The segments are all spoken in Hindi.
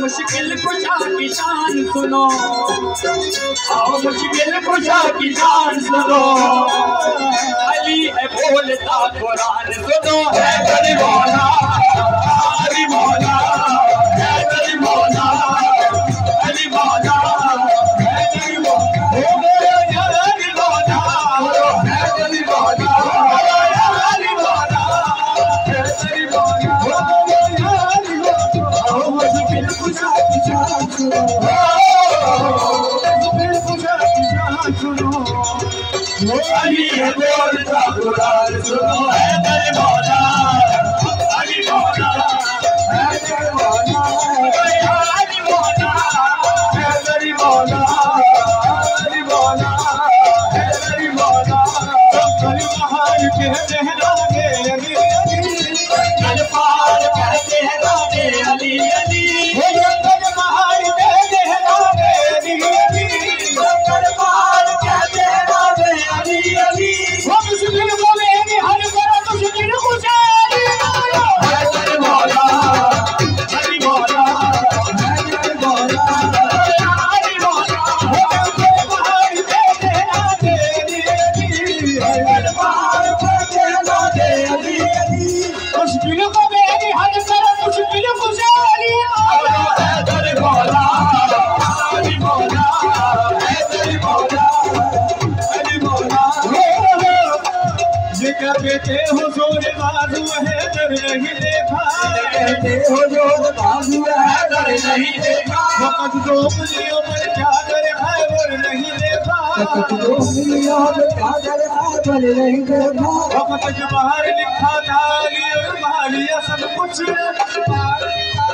मुश्किल कुशा की शान सुनो, आओ मुश्किल कुशा की शान सुनो। अली है बोलता कुरान सुनो, है गरीब मौला, अली मौला, है गरीब मौला, अली मौला, है गरीब मौला, हो गया यार अली मौला, है गरीब मौला, अली मौला, है गरीब मौला, हो गया यार अली मौला। आओ मुश्किल कुशा की शान सुनो, मुश्किल कुशा की शान सुनो। अली है बोलता कुरान सुनो, है गरीब मौला, अली मौला, है गरीब मौला, अली मौला, है गरीब मौला, अली मौला, है गरीब मौला। कल पहाड़ कहते हैं रागे अली अली, कल पहाड़ कहते हैं रागे अली अली, कल पहाड़ कहते हैं रागे अली अली, कल पहाड़ कहते हैं रागे अली अली। वो मुश्किल बोलेंगे हर तरह मुश्किल कुशा अली मौला, है गरीब मौला, अली मौला, है गरीब मौला, अली मौला। कल पहाड़ कहते हैं रागे अली अली, कल पहाड़ कहते हैं रागे अली अली। मुश्किल बोलेंगे हर तरह मुश्किल कुशा अली मौला, है गरीब मौला, अली मौला, है गरीब मौला, अली मौला। जिक्र कहते हो जोर बाजू है डर नहीं देखा, कहते हो जोर बाजू है डर नहीं देखा। वक़्त जो मिलियो पर क्या डर है वर नहीं देखा, वक़्त जो मिलियो पर क्या डर है वर नहीं देखा। वक़्त जो बाहर लिखा डाली और बालिया सब कुछ,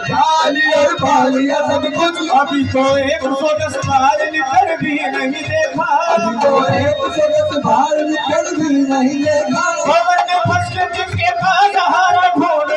डाली और बालिया सब कुछ। अभी तो 110 बार निकल भी नहीं देखा, अभी तो 110 बार निकल भी नहीं देखा। खबर में फंस के जिसके पास सहारा ढूंढ